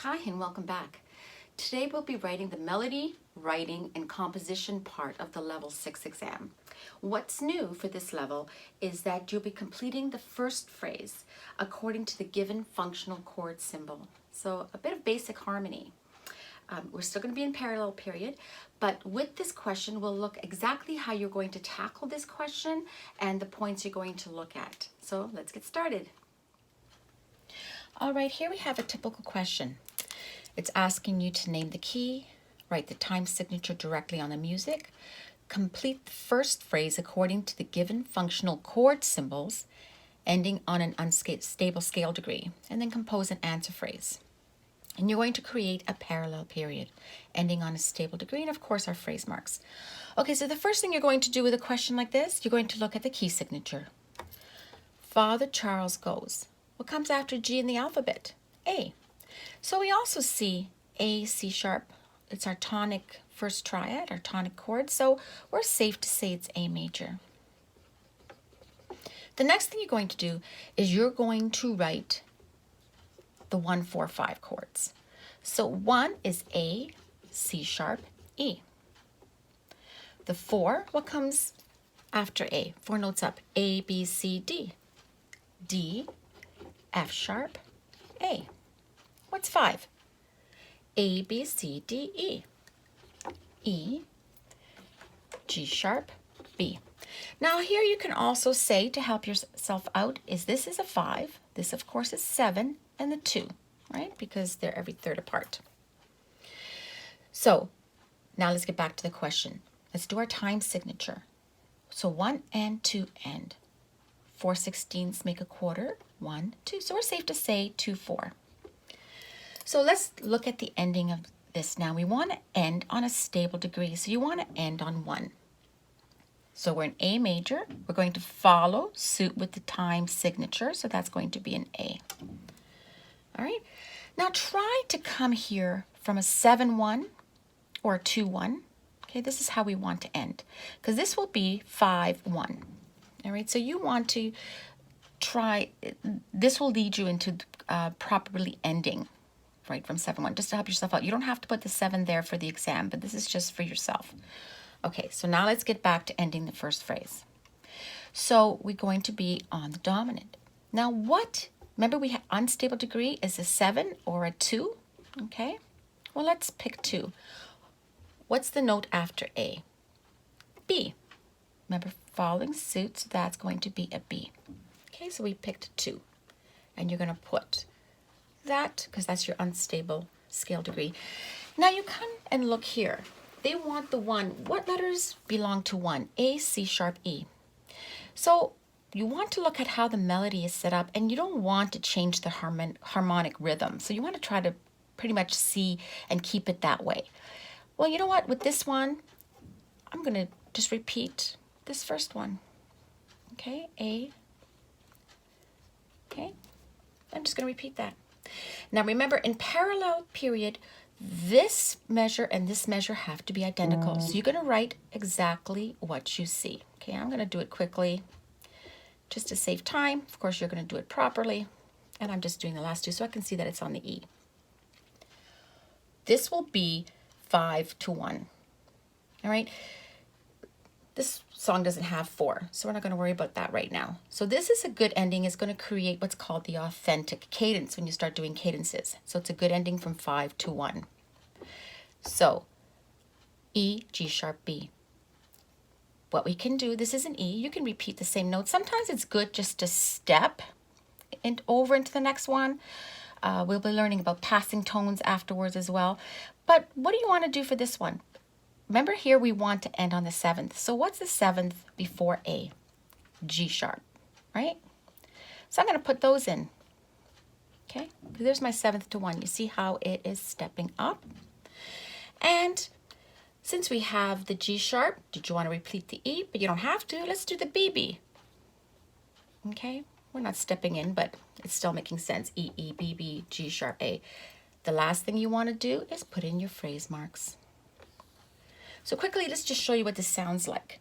Hi and welcome back. Today we'll be writing the melody, writing, and composition part of the Level 6 exam. What's new for this level is that you'll be completing the first phrase according to the given functional chord symbol. So a bit of basic harmony. We're still going to be in parallel period, but with this question we'll look exactly how you're going to tackle this question and the points you're going to look at. So let's get started. All right, here we have a typical question. It's asking you to name the key, write the time signature directly on the music, complete the first phrase according to the given functional chord symbols, ending on an unstable scale degree, and then compose an answer phrase. And you're going to create a parallel period, ending on a stable degree, and of course our phrase marks. Okay, so the first thing you're going to do with a question like this, you're going to look at the key signature. Father Charles goes. What comes after G in the alphabet? A. So we also see A, C sharp. It's our tonic first triad, our tonic chord. So we're safe to say it's A major. The next thing you're going to do is you're going to write the 1, 4, 5 chords. So 1 is A, C sharp, E. The 4, what comes after A? 4 notes up, A, B, C, D. D, F sharp, A. What's 5? A, B, C, D, E. E, G sharp, B. Now here you can also say, to help yourself out, this is a 5, this of course is 7, and the 2, right? Because they're every third apart. So now let's get back to the question. Let's do our time signature. So 1 and 2 end. 4/16 make a quarter, 1, 2. So we're safe to say 2, 4. So let's look at the ending of this now. We want to end on a stable degree. So you want to end on 1. So we're in A major. We're going to follow suit with the time signature. So that's going to be an A. All right. Now try to come here from a 7-1 or a 2-1. Okay, this is how we want to end, because this will be 5-1. All right, so you want to try, this will lead you into properly ending, right, from 7-1, just to help yourself out. You don't have to put the 7 there for the exam, but this is just for yourself. Okay, so now let's get back to ending the first phrase. So we're going to be on the dominant. Now remember we have unstable degree is a 7 or a 2, okay? Well, let's pick 2. What's the note after A? B. Remember, following suit, so that's going to be a B. Okay, so we picked 2. And you're going to put that, because that's your unstable scale degree. Now you come and look here. They want the 1. What letters belong to 1? A, C sharp, E. So you want to look at how the melody is set up, and you don't want to change the harmonic rhythm. So you want to try to pretty much see and keep it that way. Well, you know what? With this one, I'm going to just repeat this first one. Okay, A. Okay, I'm just going to repeat that. Now remember, in parallel period, this measure and this measure have to be identical. So you're going to write exactly what you see. Okay, I'm going to do it quickly just to save time. Of course, you're going to do it properly. And I'm just doing the last 2 so I can see that it's on the E. This will be 5-1. All right. This song doesn't have 4, so we're not going to worry about that right now. So this is a good ending. It's going to create what's called the authentic cadence when you start doing cadences. So it's a good ending from 5-1. So E, G sharp, B. What we can do, this is an E. You can repeat the same note. Sometimes it's good just to step over into the next one. We'll be learning about passing tones afterwards as well. But what do you want to do for this one? Remember here we want to end on the 7th. So what's the 7th before A? G sharp, right? So I'm going to put those in. Okay, there's my 7th to 1. You see how it is stepping up? And since we have the G sharp, did you want to repeat the E? But you don't have to. Let's do the BB. Okay, we're not stepping in, but it's still making sense. E, E, B, B, G sharp, A. The last thing you want to do is put in your phrase marks. So quickly, let's just show you what this sounds like.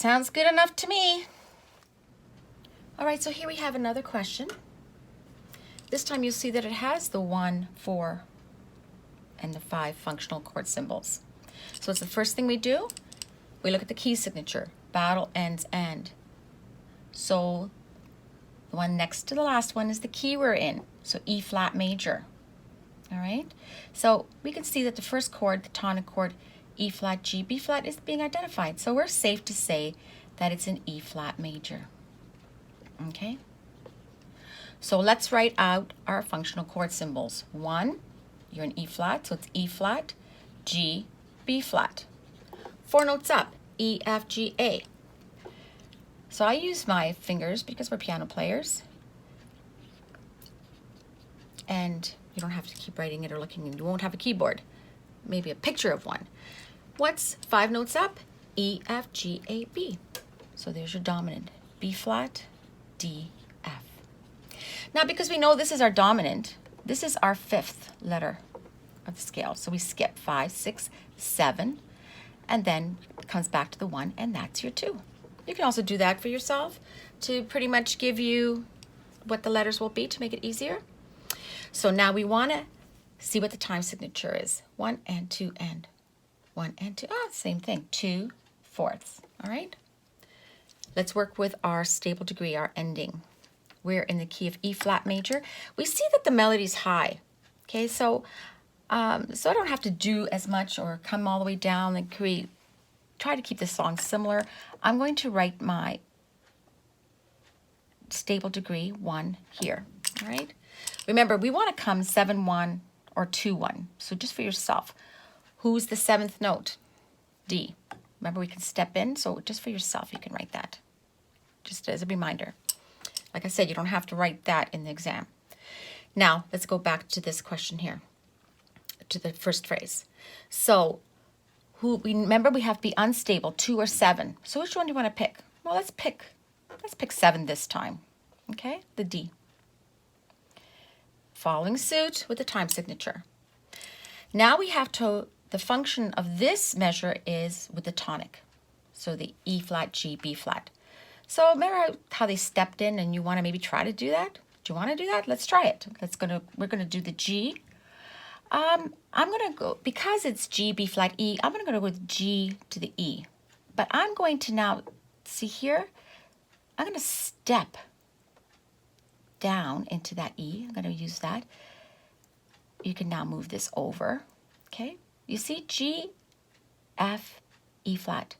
sounds good enough to me. All right, so here we have another question. This time you'll see that it has the 1, 4, and the 5 functional chord symbols. So it's the first thing we do. We look at the key signature, battle ends end. So the one next to the last one is the key we're in, so E flat major. All right, so we can see that the first chord, the tonic chord, E flat, G, B flat, is being identified. So we're safe to say that it's an E flat major. Okay, so let's write out our functional chord symbols. 1, you're in E flat, so it's E flat, G, B flat. 4 notes up, E, F, G, A. So I use my fingers because we're piano players. And you don't have to keep writing it or looking, and you won't have a keyboard. Maybe a picture of one. What's 5 notes up? E, F, G, A, B. So there's your dominant. B flat, D, F. Now because we know this is our dominant, this is our 5th letter of the scale. So we skip 5, 6, 7, and then it comes back to the 1, and that's your 2. You can also do that for yourself to pretty much give you what the letters will be to make it easier. So now we want to see what the time signature is. 1 and 2 and 1 and 2. Ah, same thing. 2 fourths. All right. Let's work with our stable degree, our ending. We're in the key of E flat major. We see that the melody's high. Okay, so I don't have to do as much or come all the way down and try to keep the song similar. I'm going to write my stable degree 1 here. All right. Remember, we want to come 7-1 or 2-1. So just for yourself, who's the 7th note? D. Remember, we can step in. So just for yourself, you can write that. Just as a reminder. Like I said, you don't have to write that in the exam. Now, let's go back to this question here, to the first phrase. So, remember we have to be unstable, 2 or 7. So which one do you want to pick? Well, let's pick 7 this time. Okay, the D. Following suit with the time signature. Now we have the function of this measure is with the tonic. So the E flat, G, B flat. So remember how they stepped in and you want to maybe try to do that? Do you want to do that? Let's try it. We're gonna do the G. I'm gonna go, because it's G, B flat, E, I'm gonna go with G to the E. But I'm going to now, see here, I'm gonna step down into that E. I'm going to use that. You can now move this over. Okay, you see G, F, E flat.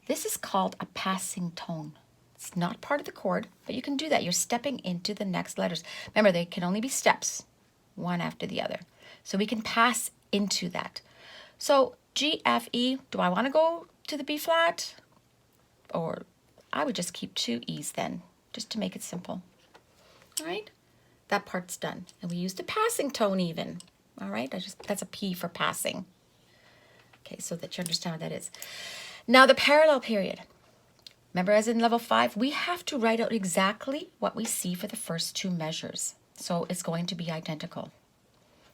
This is called a passing tone. It's not part of the chord, but you can do that. You're stepping into the next letters. Remember, they can only be steps, one after the other. So we can pass into that. So G, F, E, do I want to go to the B flat? Or I would just keep 2 E's then, just to make it simple. All right, that part's done. And we used a passing tone even. All right, that's a P for passing. Okay, so that you understand what that is. Now the parallel period. Remember, as in level 5, we have to write out exactly what we see for the first 2 measures. So it's going to be identical.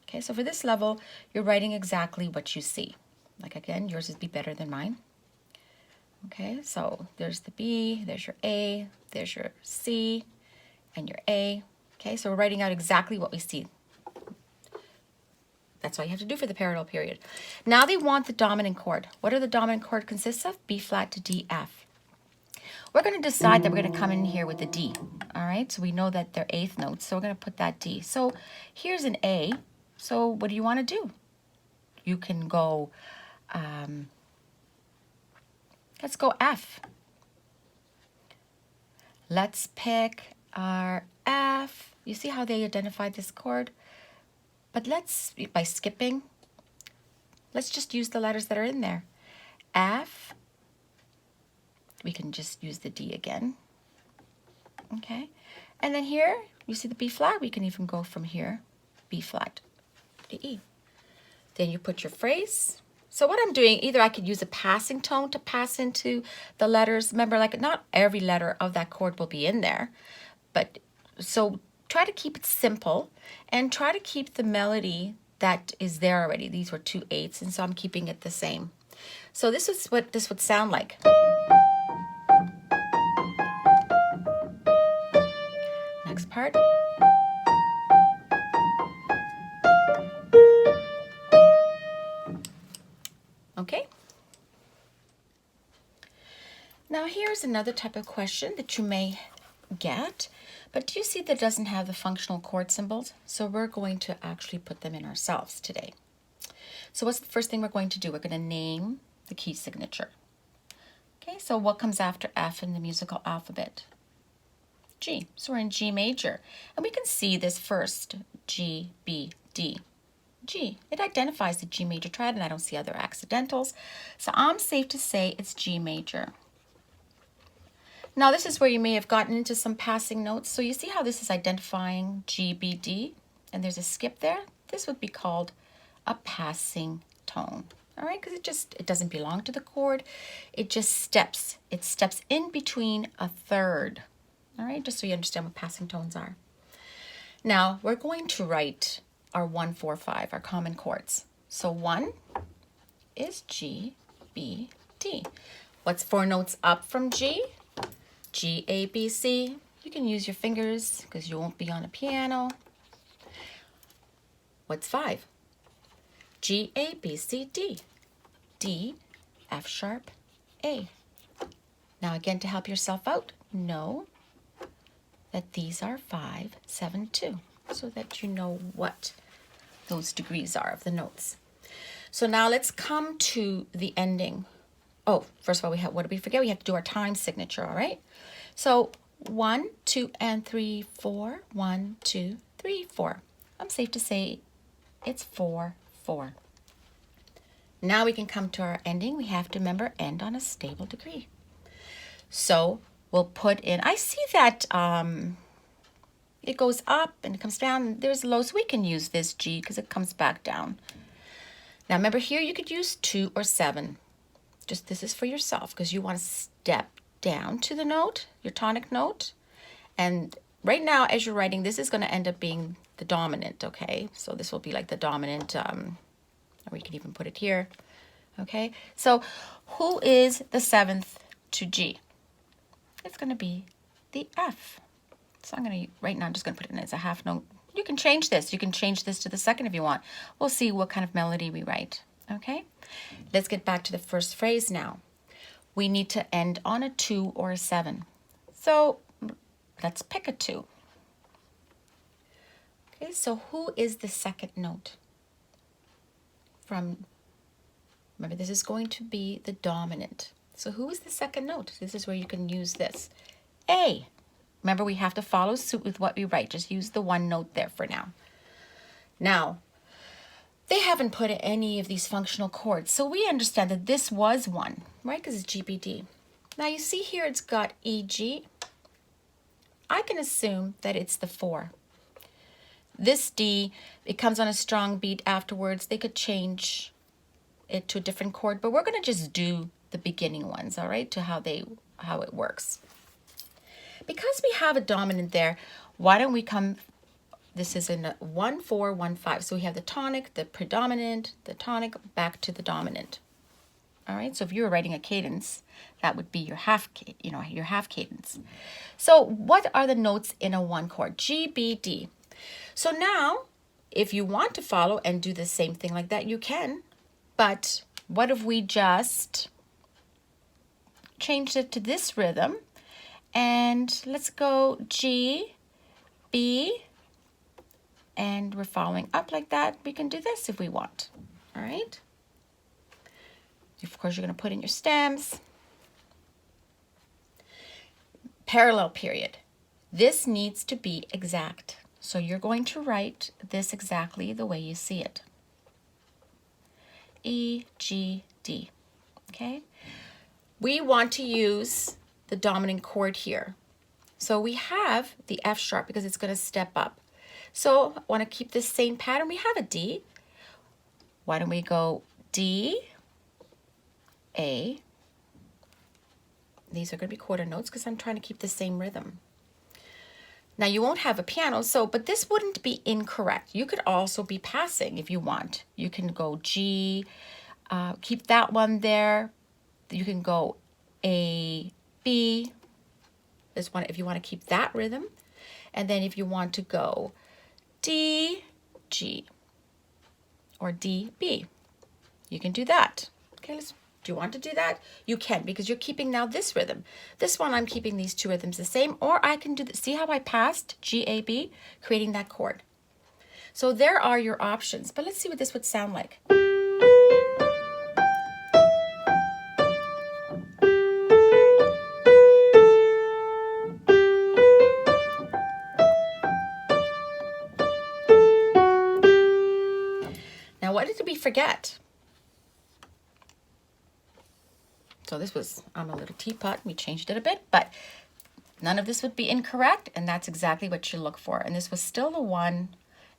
Okay, so for this level, you're writing exactly what you see. Like again, yours would be better than mine. Okay, so there's the B, there's your A, there's your C, and your A. Okay, so we're writing out exactly what we see. That's all you have to do for the parallel period. Now they want the dominant chord. What are the dominant chord consists of? B flat to D, F. We're going to decide that we're going to come in here with the D. All right, so we know that they're 8th notes, so we're going to put that D. So here's an A. So what do you want to do? You can go, let's go F. Let's pick our F. You see how they identified this chord? But by skipping, let's just use the letters that are in there. F. We can just use the D again. Okay. And then here, you see the B flat. We can even go from here, B flat to E. Then you put your phrase. So what I'm doing, either I could use a passing tone to pass into the letters. Remember, like not every letter of that chord will be in there. But so try to keep it simple and try to keep the melody that is there already. These were 2 8s, and so I'm keeping it the same. So this is what this would sound like. part. Okay. Now here's another type of question that you may get, but do you see that it doesn't have the functional chord symbols? So we're going to actually put them in ourselves today. So what's the first thing we're going to do? We're going to name the key signature. Okay, so what comes after F in the musical alphabet? G. So we're in G major. And we can see this first, G, B, D. G. It identifies the G major triad, and I don't see other accidentals. So I'm safe to say it's G major. Now this is where you may have gotten into some passing notes. So you see how this is identifying G, B, D, and there's a skip there? This would be called a passing tone. All right, because it doesn't belong to the chord. It just steps. It steps in between a third. All right, just so you understand what passing tones are. Now we're going to write our 1, 4, 5, our common chords. So 1 is G, B, D. What's 4 notes up from G? G, A, B, C. You can use your fingers because you won't be on a piano. What's 5? G, A, B, C, D. D, F sharp, A. Now again, to help yourself out, know that these are 5, 7, 2, so that you know what those degrees are of the notes. So now let's come to the ending. Oh, first of all, what did we forget? We have to do our time signature, all right? So 1, 2, and 3, 4. 1, 2, 3, 4. I'm safe to say it's 4, 4. Now we can come to our ending. We have to remember end on a stable degree. So we'll put in, I see that it goes up and it comes down. There's low, so we can use this G because it comes back down. Now remember here you could use 2 or 7. Just this is for yourself because you want to step down to the note, your tonic note. And right now as you're writing, this is going to end up being the dominant, okay? So this will be like the dominant, or you can even put it here, okay? So who is the 7th to G? It's going to be the F. So I'm going to, right now I'm just going to put it in as a half note. You can change this. You can change this to the second if you want. We'll see what kind of melody we write, okay? Let's get back to the first phrase now. We need to end on a 2 or a 7. So let's pick a 2. Okay, so who is the second note? Remember, this is going to be the dominant. So who is the second note? This is where you can use this. A. Remember, we have to follow suit with what we write. Just use the one note there for now. Now, they haven't put any of these functional chords, so we understand that this was one, right? Because it's G, B, D. Now you see here it's got E, G. I can assume that it's the 4. This D, it comes on a strong beat afterwards. They could change it to a different chord, but we're going to just do the beginning ones, all right, to how it works. Because we have a dominant there, why don't we come, this is in 1, 4, 1, 5. So we have the tonic, the predominant, the tonic, back to the dominant. All right, so if you were writing a cadence, that would be your half cadence. So what are the notes in a 1 chord? G, B, D. So now, if you want to follow and do the same thing like that, you can. But what if we just changed it to this rhythm? And let's go G, B, and we're following up like that. We can do this if we want, all right? Of course, you're going to put in your stems. Parallel period. This needs to be exact. So you're going to write this exactly the way you see it. E, G, D, okay? We want to use the dominant chord here. So we have the F sharp because it's going to step up. So I want to keep this same pattern. We have a D. Why don't we go D, A. These are going to be quarter notes because I'm trying to keep the same rhythm. Now you won't have a piano, but this wouldn't be incorrect. You could also be passing if you want. You can go G, keep that one there. You can go A, B. This one if you want to keep that rhythm. And then if you want to go D, G, or D, B, you can do that. Okay, do you want to do that? You can, because you're keeping now this rhythm. This one, I'm keeping these two rhythms the same, or I can do, see how I passed G, A, B, creating that chord. So there are your options, but let's see what this would sound like. Now, what did we forget? So this was on a little teapot. We changed it a bit, but none of this would be incorrect, and that's exactly what you look for. And this was still the 1,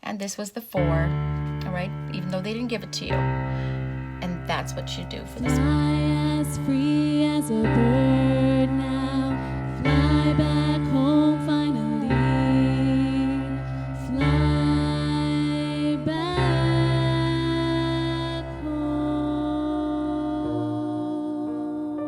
and this was the 4, all right, even though they didn't give it to you. And that's what you do for this one.